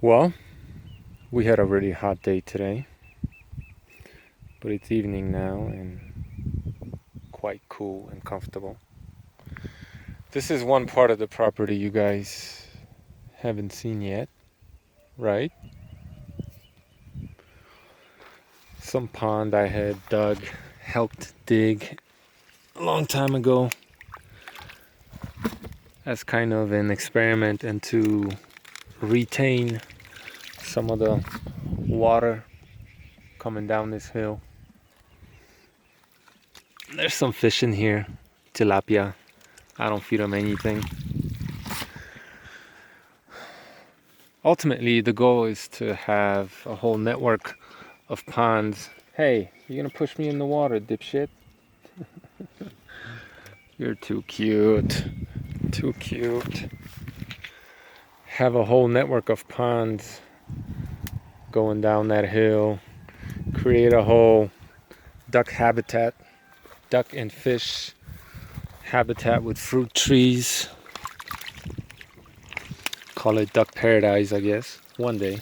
Well, we had a really hot day today, but it's evening now and quite cool and comfortable. This is one part of the property you guys haven't seen yet, right? Some pond I had helped dig a long time ago as kind of an experiment and to retain some of the water coming down this hill. There's some fish in here, tilapia. I don't feed them anything. Ultimately, the goal is to have a whole network of ponds. Hey, you're gonna push me in the water, dipshit. You're too cute. Too cute. Have a whole network of ponds going down that hill. Create a whole duck habitat, duck and fish habitat with fruit trees. Call it duck paradise, I guess. One day.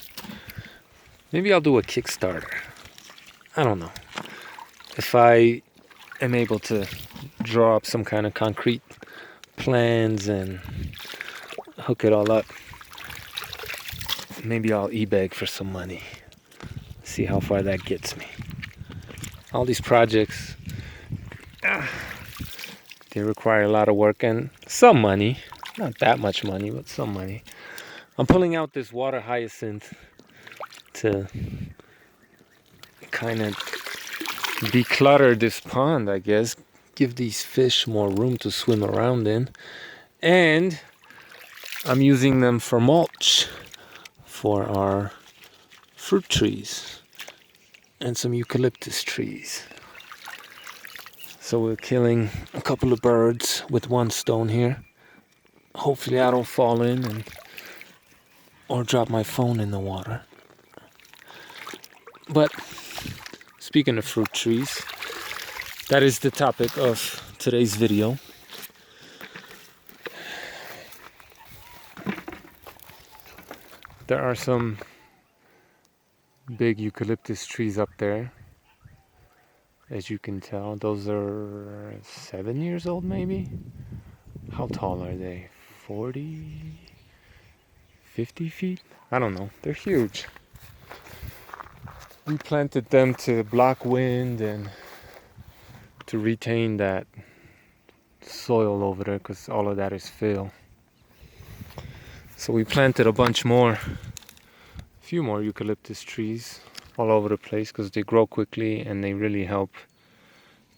Maybe I'll do a Kickstarter. I don't know. If I am able to draw up some kind of concrete plans and hook it all up, maybe I'll e-beg for some money. See how far that gets me. All these projects, they require a lot of work and some money. Not that much money, but some money. I'm pulling out this water hyacinth to kind of declutter this pond, I guess. Give these fish more room to swim around in. And I'm using them for mulch for our fruit trees and some eucalyptus trees. So we're killing a couple of birds with one stone here. Hopefully I don't fall in or drop my phone in the water. But speaking of fruit trees, that is the topic of today's video. There are some big eucalyptus trees up there. As you can tell, those are 7 years old maybe? How tall are they? 40? 50 feet? I don't know. They're huge. We planted them to block wind and to retain that soil over there because all of that is fill. So we planted a few more eucalyptus trees all over the place because they grow quickly and they really help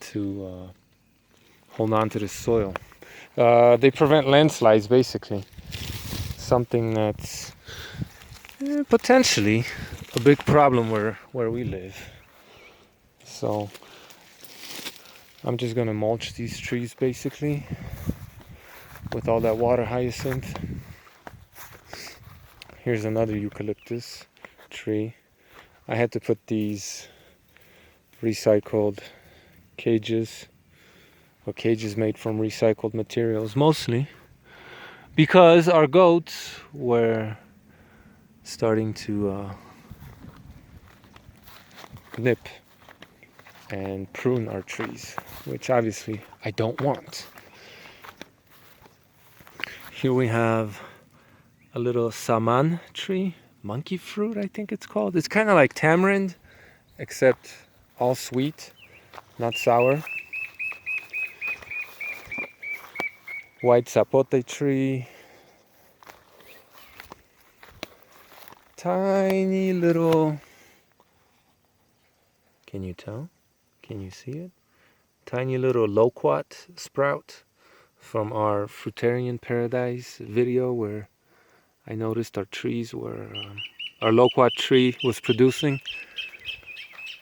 to hold on to the soil. They prevent landslides basically. Something that's potentially a big problem where we live. So I'm just gonna mulch these trees basically with all that water hyacinth. Here's another eucalyptus tree. I had to put these recycled cages made from recycled materials mostly because our goats were starting to nip and prune our trees, which obviously I don't want. Here we have a little saman tree, monkey fruit I think it's called. It's kind of like tamarind, except all sweet, not sour. White zapote tree. Tiny little, can you tell? Can you see it? Tiny little loquat sprout from our Fruitarian Paradise video where I noticed our loquat tree was producing.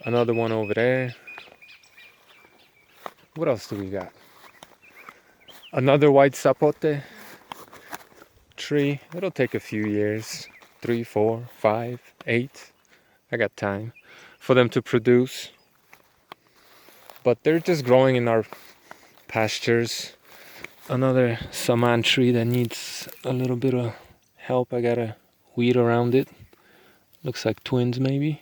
Another one over there. What else do we got? Another white zapote tree. It'll take a few years. 3, 4, 5, 8. I got time for them to produce. But they're just growing in our pastures. Another saman tree that needs a little bit of help. I gotta weed around it. Looks like twins, maybe.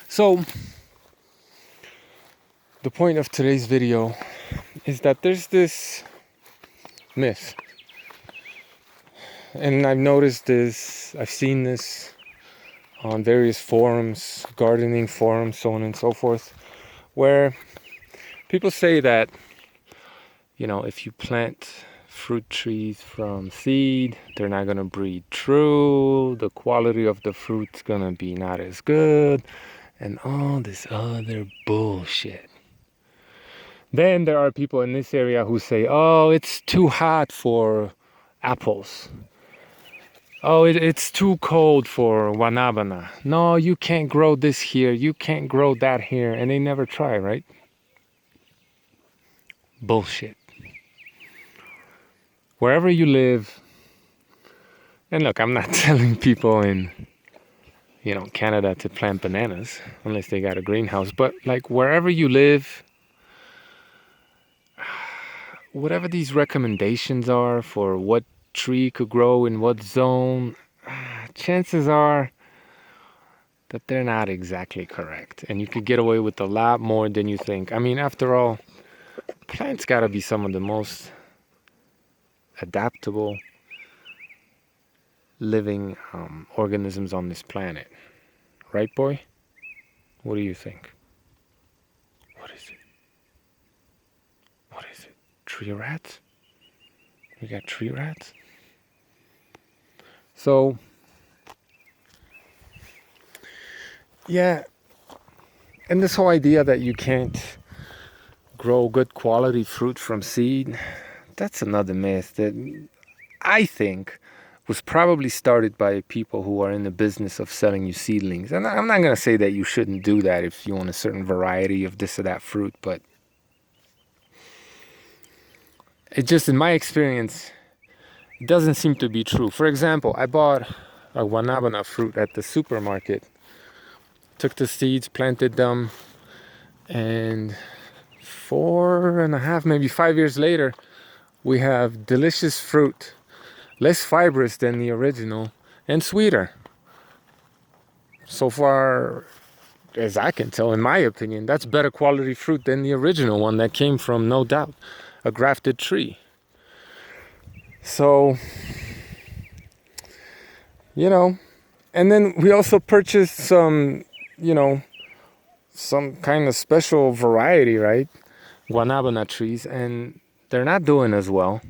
So, the point of today's video is that there's this myth. And I've noticed this, I've seen this on various forums, gardening forums, so on and so forth, where people say that, if you plant fruit trees from seed, they're not going to breed true, the quality of the fruit's going to be not as good, and all this other bullshit. Then there are people in this area who say, oh, it's too hot for apples. Oh, it's too cold for guanabana. No, you can't grow this here. You can't grow that here. And they never try, right? Bullshit. Wherever you live, and look, I'm not telling people in, Canada to plant bananas unless they got a greenhouse. But like wherever you live, whatever these recommendations are for what tree could grow in what zone, chances are that they're not exactly correct. And you could get away with a lot more than you think. I mean, after all, plants gotta be some of the most adaptable living organisms on this planet. Right, boy? What do you think? What is it? What is it? Tree rats? We got tree rats? So, yeah, and this whole idea that you can't grow good quality fruit from seed, that's another myth that I think was probably started by people who are in the business of selling you seedlings. And I'm not going to say that you shouldn't do that if you want a certain variety of this or that fruit, but it just, in my experience, it doesn't seem to be true. For example, I bought a guanabana fruit at the supermarket, took the seeds, planted them, and 4.5, maybe 5 years later, we have delicious fruit, less fibrous than the original and sweeter. So far as I can tell, in my opinion, that's better quality fruit than the original one that came from, no doubt, a grafted tree. So, and then we also purchased some, some kind of special variety, right? Guanabana trees, and they're not doing as well.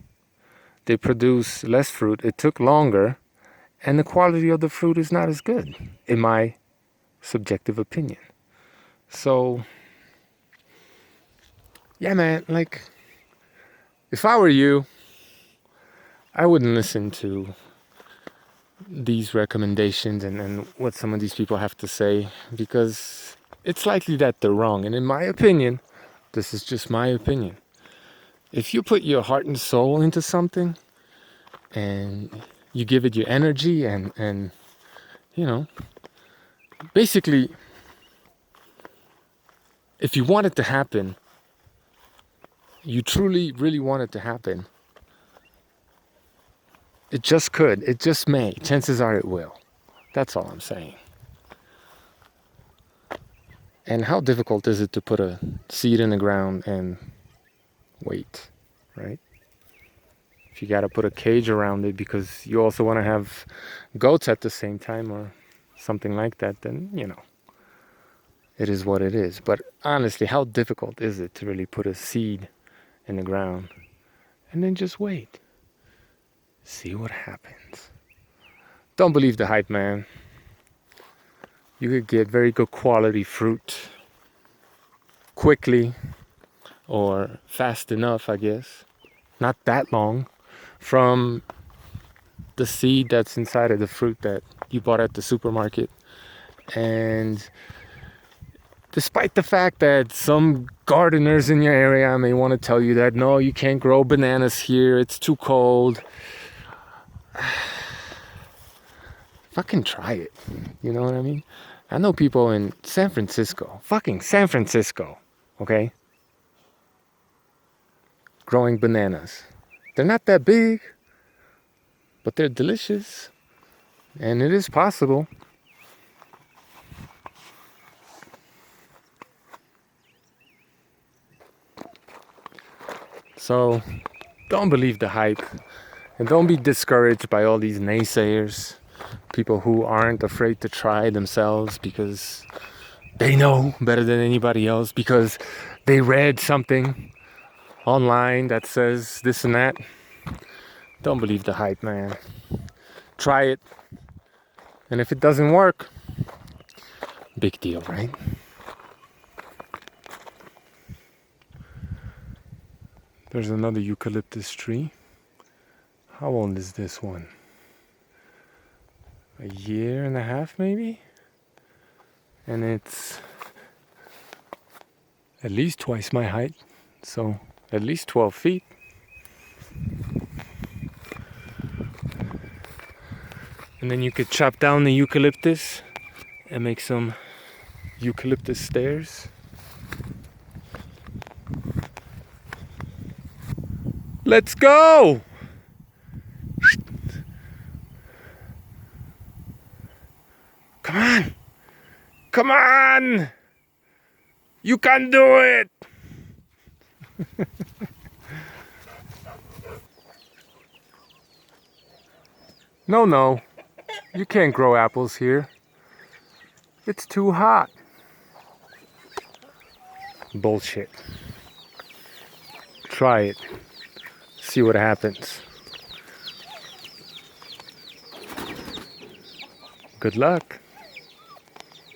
They produce less fruit. It took longer, and the quality of the fruit is not as good, in my subjective opinion. So, yeah, man, like, if I were you, I wouldn't listen to these recommendations and what some of these people have to say, because it's likely that they're wrong. And in my opinion, this is just my opinion, if you put your heart and soul into something and you give it your energy and basically, if you want it to happen, you truly, really want it to happen, it just could. It just may. Chances are it will. That's all I'm saying. And how difficult is it to put a seed in the ground and wait, right? If you got to put a cage around it because you also want to have goats at the same time or something like that, then, it is what it is. But honestly, how difficult is it to really put a seed in the ground and then just wait? See what happens. Don't believe the hype, man. You could get very good quality fruit quickly or fast enough, I guess. Not that long from the seed that's inside of the fruit that you bought at the supermarket. And despite the fact that some gardeners in your area may want to tell you that, no, you can't grow bananas here, it's too cold. Fucking try it. You know what I mean? I know people in San Francisco, fucking San Francisco, okay? Growing bananas. They're not that big, but they're delicious. And it is possible. So don't believe the hype. And don't be discouraged by all these naysayers. People who aren't afraid to try themselves because they know better than anybody else, because they read something online that says this and that. Don't believe the hype, man. Try it. And if it doesn't work, big deal, right? There's another eucalyptus tree. How old is this one? A year and a half, maybe? And it's at least twice my height, so at least 12 feet. And then you could chop down the eucalyptus and make some eucalyptus stairs. Let's go! Come on! Come on! You can do it! No. You can't grow apples here. It's too hot. Bullshit. Try it. See what happens. Good luck.